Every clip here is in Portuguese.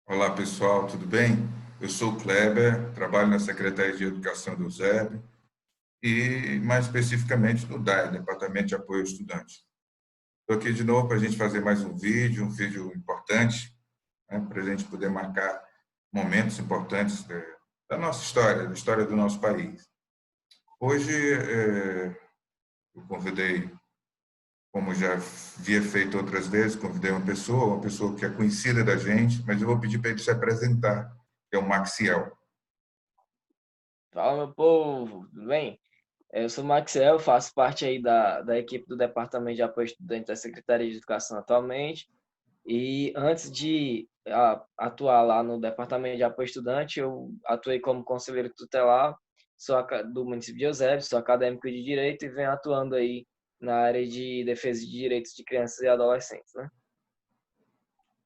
Olá pessoal, tudo bem? Eu sou o Kleber, trabalho na Secretaria de Educação do USEB e mais especificamente no DAE, Departamento de Apoio ao Estudante. Estou aqui de novo para a gente fazer mais um vídeo importante, né, para a gente poder marcar momentos importantes da nossa história, da história do nosso país. Hoje eu convidei, como já havia feito outras vezes, convidei uma pessoa que é conhecida da gente, mas eu vou pedir para ele se apresentar, que é o Maxiel. Fala, meu povo, tudo bem? Eu sou o Maxwell, faço parte aí da equipe do Departamento de Apoio ao Estudante da Secretaria de Educação atualmente. E antes de atuar lá no Departamento de Apoio ao Estudante, eu atuei como conselheiro tutelar, do município de Eusébio, sou acadêmico de Direito e venho atuando aí na área de defesa de direitos de crianças e adolescentes, né?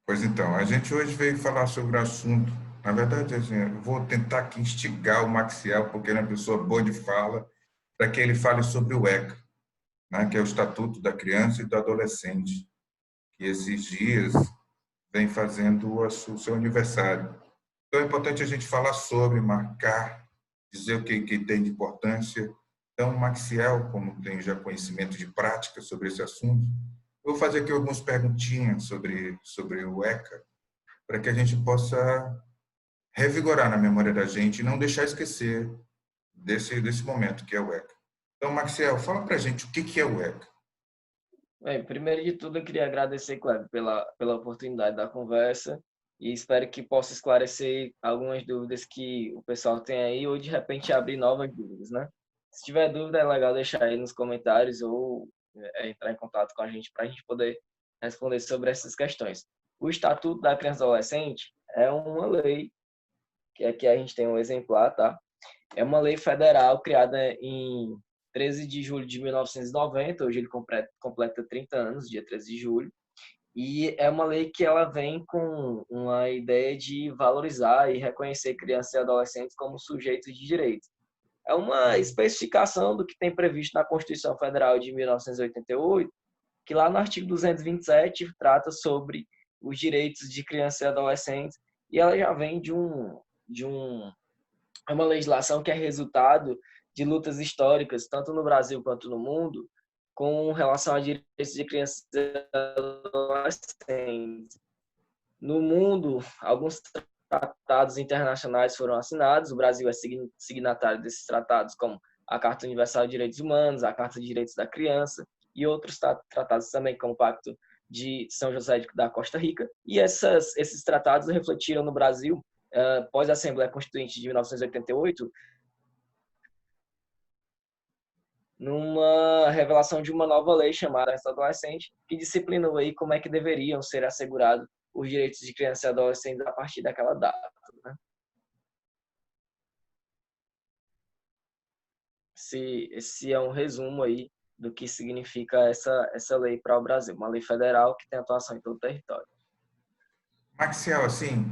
Pois então, a gente hoje veio falar sobre o assunto. Na verdade, assim, eu vou tentar aqui instigar o Maxiel, porque ele é uma pessoa boa de fala, para que ele fale sobre o ECA, né, que é o Estatuto da Criança e do Adolescente, que esses dias vem fazendo o seu aniversário. Então é importante a gente falar sobre, marcar, dizer o que tem de importância. Então, o Maxiel, como tem já conhecimento de prática sobre esse assunto, eu vou fazer aqui algumas perguntinhas sobre o ECA, para que a gente possa revigorar na memória da gente e não deixar esquecer desse momento que é o ECA. Então, Maxiel, fala para a gente o que é o ECA. Bem, primeiro de tudo, eu queria agradecer, Kleber, pela oportunidade da conversa e espero que possa esclarecer algumas dúvidas que o pessoal tem aí ou, de repente, abrir novas dúvidas, né? Se tiver dúvida, é legal deixar aí nos comentários ou entrar em contato com a gente para a gente poder responder sobre essas questões. O Estatuto da Criança e Adolescente é uma lei, que aqui a gente tem um exemplar, tá? É uma lei federal criada em 13 de julho de 1990, hoje ele completa 30 anos, dia 13 de julho, e é uma lei que ela vem com uma ideia de valorizar e reconhecer crianças e adolescentes como sujeitos de direitos. É uma especificação do que tem previsto na Constituição Federal de 1988, que lá no artigo 227 trata sobre os direitos de crianças e adolescentes, e ela já vem de é uma legislação que é resultado de lutas históricas, tanto no Brasil quanto no mundo, com relação a direitos de crianças e adolescentes. No mundo, alguns tratados internacionais foram assinados, o Brasil é signatário desses tratados, como a Carta Universal de Direitos Humanos, a Carta de Direitos da Criança e outros tratados também, como o Pacto de São José da Costa Rica. E esses tratados refletiram no Brasil, após a Assembleia Constituinte de 1988, numa revelação de uma nova lei chamada Essa Adolescente, que disciplinou aí como é que deveriam ser assegurados os direitos de crianças e adolescentes a partir daquela data, né? Esse é um resumo aí do que significa essa lei para o Brasil, uma lei federal que tem atuação em todo o território. Maxiel, assim,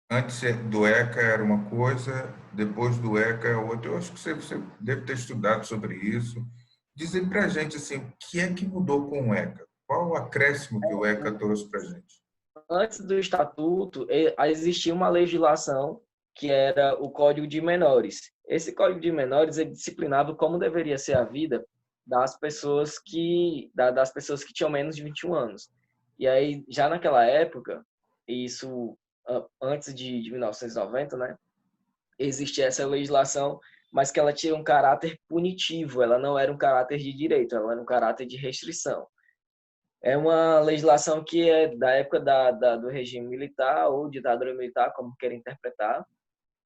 antes do ECA era uma coisa, depois do ECA é outra. Eu acho que você deve ter estudado sobre isso. Dizer para a gente assim, o que é que mudou com o ECA? Qual o acréscimo que o ECA trouxe para a gente? Antes do estatuto, existia uma legislação que era o Código de Menores. Esse Código de Menores ele disciplinava como deveria ser a vida das pessoas que tinham menos de 21 anos. E aí, já naquela época, isso antes de 1990, né, existia essa legislação, mas que ela tinha um caráter punitivo, ela não era um caráter de direito, ela era um caráter de restrição. É uma legislação que é da época do regime militar ou ditadura militar, como querem interpretar.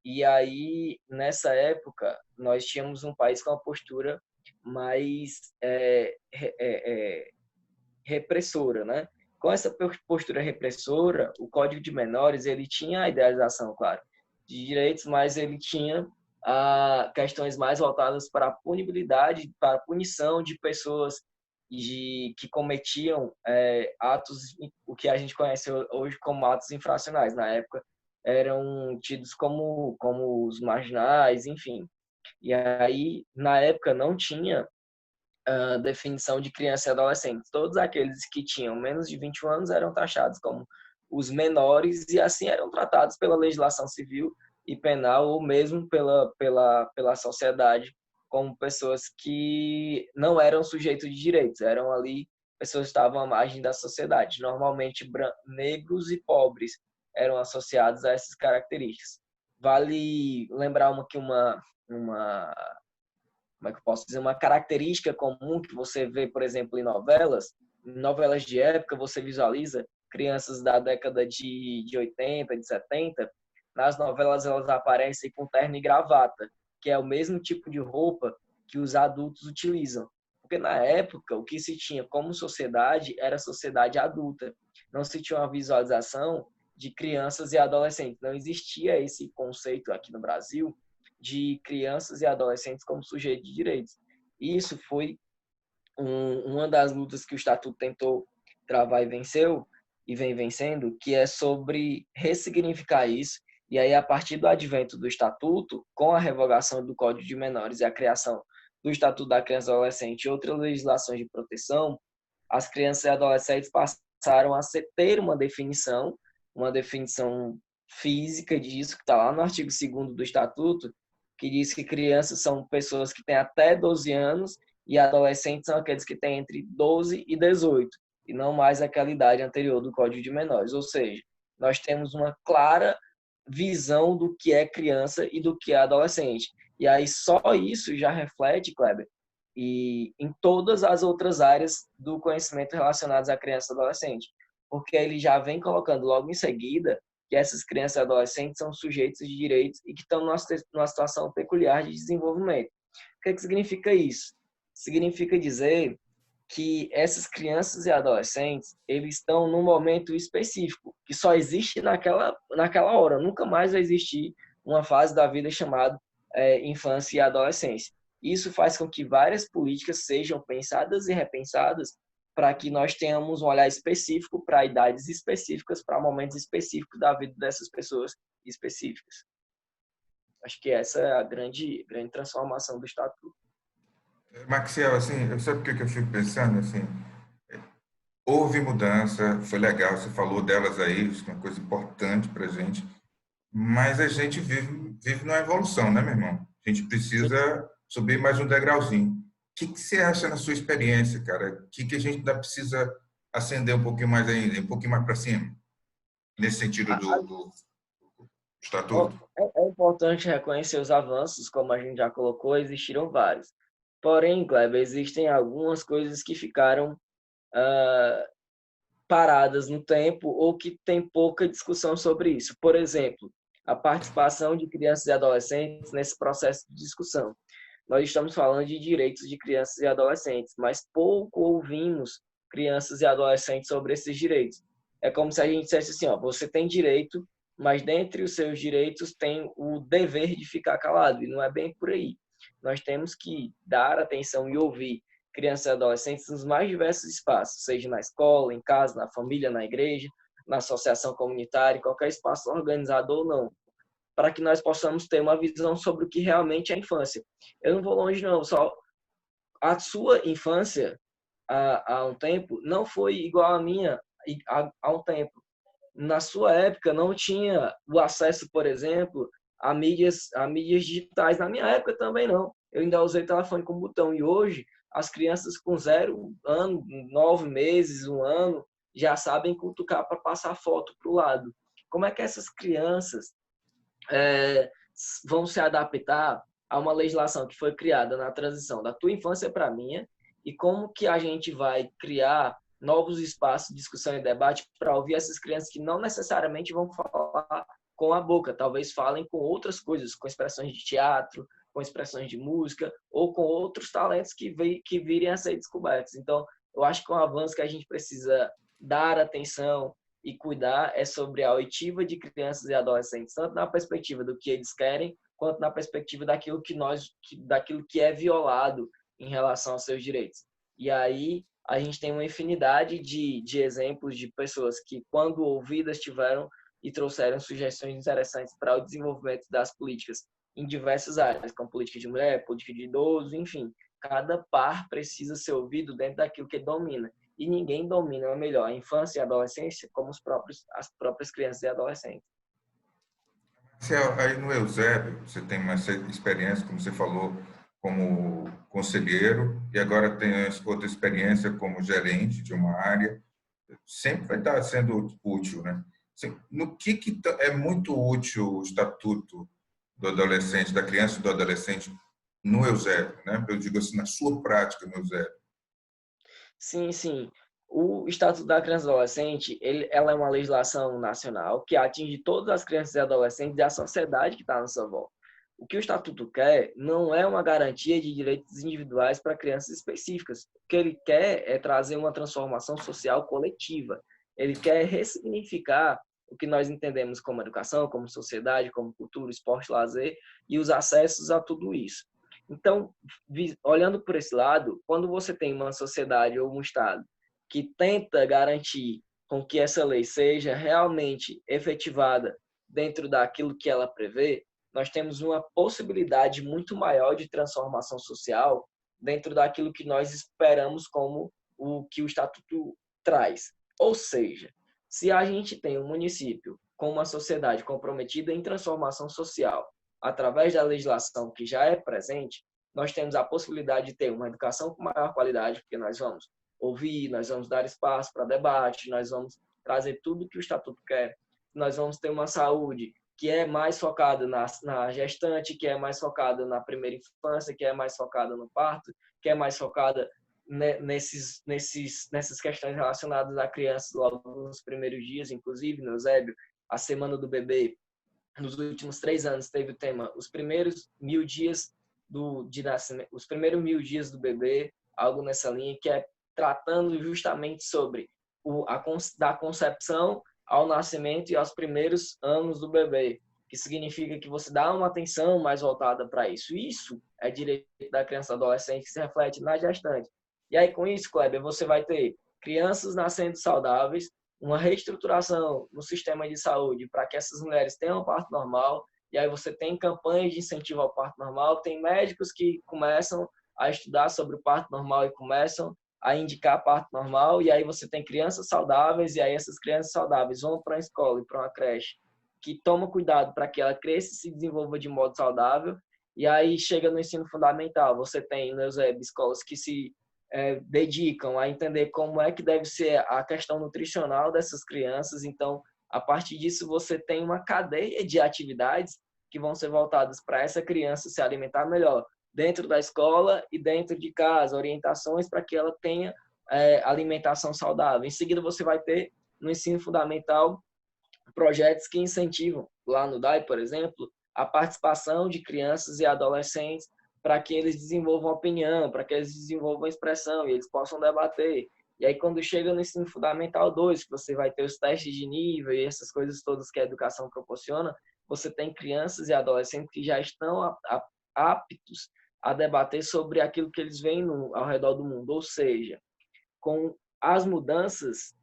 E aí, nessa época, nós tínhamos um país com uma postura mais repressora, né? Com essa postura repressora, o Código de Menores ele tinha a idealização, claro, de direitos, mas ele tinha questões mais voltadas para a punibilidade, para a punição de pessoas que cometiam atos, o que a gente conhece hoje como atos infracionais. Na época, eram tidos como os marginais, enfim. E aí, na época, não tinha definição de criança e adolescente. Todos aqueles que tinham menos de 21 anos eram taxados como os menores, e assim eram tratados pela legislação civil e penal, ou mesmo pela sociedade, como pessoas que não eram sujeitos de direitos, eram ali pessoas que estavam à margem da sociedade. Normalmente, negros e pobres eram associados a essas características. Vale lembrar como é que eu posso dizer, uma característica comum que você vê, por exemplo, em novelas de época, você visualiza crianças da década de 80, de 70, nas novelas elas aparecem com terno e gravata, que é o mesmo tipo de roupa que os adultos utilizam. Porque na época, o que se tinha como sociedade era sociedade adulta. Não se tinha uma visualização de crianças e adolescentes. Não existia esse conceito aqui no Brasil de crianças e adolescentes como sujeitos de direitos. E isso foi uma das lutas que o Estatuto tentou travar e vem vencendo, que é sobre ressignificar isso. E aí, a partir do advento do Estatuto, com a revogação do Código de Menores e a criação do Estatuto da Criança e Adolescente e outras legislações de proteção, as crianças e adolescentes passaram a ter uma definição física disso, que está lá no artigo 2º do Estatuto, que diz que crianças são pessoas que têm até 12 anos e adolescentes são aqueles que têm entre 12 e 18, e não mais aquela idade anterior do Código de Menores. Ou seja, nós temos uma clara visão do que é criança e do que é adolescente. E aí só isso já reflete, Kleber, e em todas as outras áreas do conhecimento relacionadas à criança e adolescente. Porque ele já vem colocando logo em seguida que essas crianças e adolescentes são sujeitos de direitos e que estão numa situação peculiar de desenvolvimento. O que significa isso? Significa dizer que essas crianças e adolescentes, eles estão num momento específico, que só existe naquela hora, nunca mais vai existir uma fase da vida chamada infância e adolescência. Isso faz com que várias políticas sejam pensadas e repensadas para que nós tenhamos um olhar específico para idades específicas, para momentos específicos da vida dessas pessoas específicas. Acho que essa é a grande transformação do Estatuto. Maxiel, assim, sabe o que eu fico pensando? Assim, houve mudança, foi legal, você falou delas aí, isso é uma coisa importante para a gente, mas a gente vive numa evolução, né, meu irmão? A gente precisa subir mais um degrauzinho. O que você acha na sua experiência, cara? O que a gente ainda precisa acender um pouquinho mais ainda, um pouquinho mais para cima, nesse sentido do estatuto? É importante reconhecer os avanços, como a gente já colocou, existiram vários. Porém, Kleber, existem algumas coisas que ficaram paradas no tempo ou que tem pouca discussão sobre isso. Por exemplo, a participação de crianças e adolescentes nesse processo de discussão. Nós estamos falando de direitos de crianças e adolescentes, mas pouco ouvimos crianças e adolescentes sobre esses direitos. É como se a gente dissesse assim, ó, você tem direito, mas dentre os seus direitos tem o dever de ficar calado, e não é bem por aí. Nós temos que dar atenção e ouvir crianças e adolescentes nos mais diversos espaços, seja na escola, em casa, na família, na igreja, na associação comunitária, qualquer espaço organizado ou não, para que nós possamos ter uma visão sobre o que realmente é a infância. Eu não vou longe, não, só a sua infância há um tempo não foi igual à minha há um tempo. Na sua época não tinha o acesso, por exemplo, a mídias digitais. Na minha época também não. Eu ainda usei telefone com botão. E hoje, as crianças com 0 ano, 9 meses, 1 ano, já sabem cutucar para passar foto para o lado. Como é que essas crianças vão se adaptar a uma legislação que foi criada na transição da tua infância para a minha? E como que a gente vai criar novos espaços de discussão e debate para ouvir essas crianças que não necessariamente vão falar com a boca, talvez falem com outras coisas, com expressões de teatro, com expressões de música ou com outros talentos que virem a ser descobertos. Então, eu acho que um avanço que a gente precisa dar atenção e cuidar é sobre a oitiva de crianças e adolescentes, tanto na perspectiva do que eles querem, quanto na perspectiva daquilo que é violado em relação aos seus direitos. E aí a gente tem uma infinidade de exemplos de pessoas que, quando ouvidas, tiveram e trouxeram sugestões interessantes para o desenvolvimento das políticas em diversas áreas, como política de mulher, política de idoso, enfim. Cada par precisa ser ouvido dentro daquilo que domina. e ninguém domina melhor a infância e a adolescência como as próprias crianças e adolescentes. Aí no Eusébio, você tem uma experiência, como você falou, como conselheiro, e agora tem outra experiência como gerente de uma área. Sempre vai estar sendo útil, né? No que é muito útil o estatuto do adolescente, da criança e do adolescente no Eusébio, né? Eu digo assim, na sua prática no Eusébio. Sim, sim. O Estatuto da Criança e Adolescente, ela é uma legislação nacional que atinge todas as crianças e adolescentes e a sociedade que está à nossa volta. O que o Estatuto quer não é uma garantia de direitos individuais para crianças específicas. O que ele quer é trazer uma transformação social coletiva. Ele quer ressignificar o que nós entendemos como educação, como sociedade, como cultura, esporte, lazer e os acessos a tudo isso. Então, olhando por esse lado, quando você tem uma sociedade ou um Estado que tenta garantir com que essa lei seja realmente efetivada dentro daquilo que ela prevê, nós temos uma possibilidade muito maior de transformação social dentro daquilo que nós esperamos como o que o Estatuto traz. Ou seja, se a gente tem um município com uma sociedade comprometida em transformação social, através da legislação que já é presente, nós temos a possibilidade de ter uma educação com maior qualidade, porque nós vamos ouvir, nós vamos dar espaço para debate, nós vamos trazer tudo que o Estatuto quer, nós vamos ter uma saúde que é mais focada na gestante, que é mais focada na primeira infância, que é mais focada no parto, que é mais focada nessas questões relacionadas à criança logo nos primeiros dias, inclusive, no Eusébio, a Semana do Bebê, nos últimos 3 anos teve o tema os primeiros 1000 dias de nascimento, os primeiros 1000 dias do bebê, algo nessa linha, que é tratando justamente sobre da concepção ao nascimento e aos primeiros anos do bebê, que significa que você dá uma atenção mais voltada para isso. Isso é direito da criança e adolescente que se reflete na gestante. E aí, com isso, Kleber, você vai ter crianças nascendo saudáveis, uma reestruturação no sistema de saúde para que essas mulheres tenham um parto normal, e aí você tem campanhas de incentivo ao parto normal, tem médicos que começam a estudar sobre o parto normal e começam a indicar parto normal, e aí você tem crianças saudáveis, e aí essas crianças saudáveis vão para a escola e para uma creche que toma cuidado para que ela cresça e se desenvolva de modo saudável, e aí chega no ensino fundamental, você tem no Eusébio escolas que se dedicam a entender como é que deve ser a questão nutricional dessas crianças. Então, a partir disso, você tem uma cadeia de atividades que vão ser voltadas para essa criança se alimentar melhor dentro da escola e dentro de casa, orientações para que ela tenha alimentação saudável. Em seguida, você vai ter no ensino fundamental projetos que incentivam, lá no DAI, por exemplo, a participação de crianças e adolescentes para que eles desenvolvam opinião, para que eles desenvolvam expressão e eles possam debater. E aí, quando chega no ensino fundamental 2, que você vai ter os testes de nível e essas coisas todas que a educação proporciona, você tem crianças e adolescentes que já estão aptos a debater sobre aquilo que eles veem ao redor do mundo. Ou seja, com as mudanças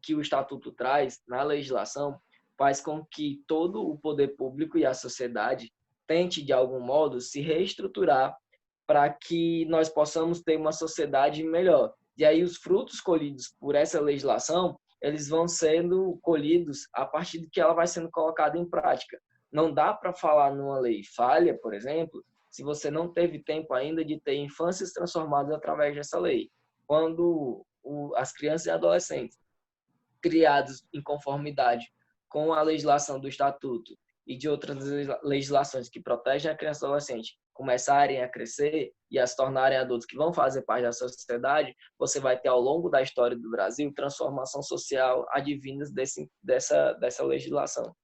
que o Estatuto traz na legislação, faz com que todo o poder público e a sociedade tente, de algum modo, se reestruturar para que nós possamos ter uma sociedade melhor. E aí os frutos colhidos por essa legislação, eles vão sendo colhidos a partir de que ela vai sendo colocada em prática. Não dá para falar numa lei falha, por exemplo, se você não teve tempo ainda de ter infâncias transformadas através dessa lei. Quando as crianças e adolescentes criados em conformidade com a legislação do Estatuto e de outras legislações que protegem a criança e adolescente começarem a crescer e a se tornarem adultos que vão fazer parte da sociedade, você vai ter ao longo da história do Brasil transformação social advindas dessa legislação.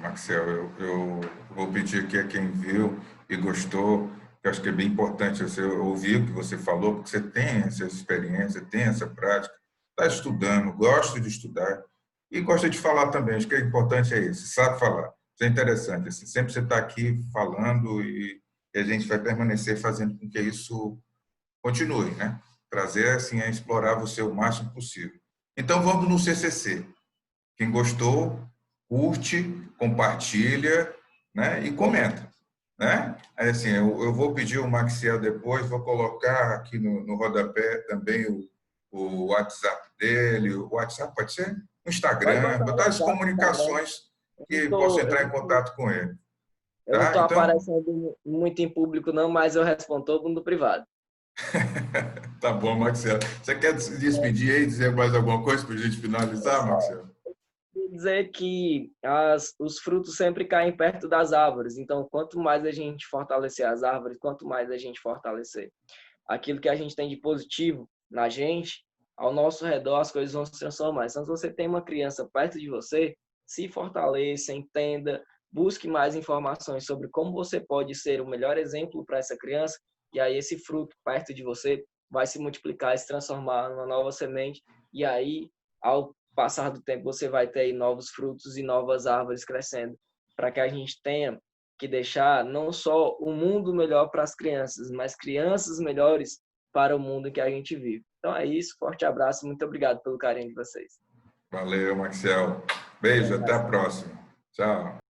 Marcel, eu vou pedir aqui a quem viu e gostou, que eu acho que é bem importante você ouvir o que você falou, porque você tem essa experiência, tem essa prática, está estudando, gosta de estudar e gosta de falar também. Acho que o importante é isso, sabe falar. Isso é interessante. Assim, sempre você está aqui falando e a gente vai permanecer fazendo com que isso continue, né? Trazer assim a explorar você o máximo possível. Então vamos no CCC. Quem gostou, curte, compartilha, né? E comenta. né? Aí, assim, eu vou pedir o Maxiel depois, vou colocar aqui no rodapé também o WhatsApp dele. O WhatsApp pode ser? O Pode Instagram, botar o botar as WhatsApp, Instagram. comunicações Eu não que posso tô, eu entrar em não tô, contato com ele. eu não Tá? tô Então, aparecendo muito em público, não, mas eu respondo todo mundo privado. tá bom, Maxiel. Você quer se despedir aí, dizer mais alguma coisa para a gente É finalizar, só Maxiel? dizer que os frutos sempre caem perto das árvores. Então, quanto mais a gente fortalecer as árvores, quanto mais a gente fortalecer aquilo que a gente tem de positivo na gente, ao nosso redor as coisas vão se transformar. Então, se você tem uma criança perto de você, se fortaleça, entenda, busque mais informações sobre como você pode ser o melhor exemplo para essa criança, e aí esse fruto perto de você vai se multiplicar e se transformar numa nova semente, e aí, ao passar do tempo, você vai ter aí novos frutos e novas árvores crescendo, para que a gente tenha que deixar não só um mundo melhor para as crianças, mas crianças melhores para o mundo que a gente vive. Então é isso, forte abraço, muito obrigado pelo carinho de vocês. Valeu, Maxiel. Beijo, até a próxima. Tchau.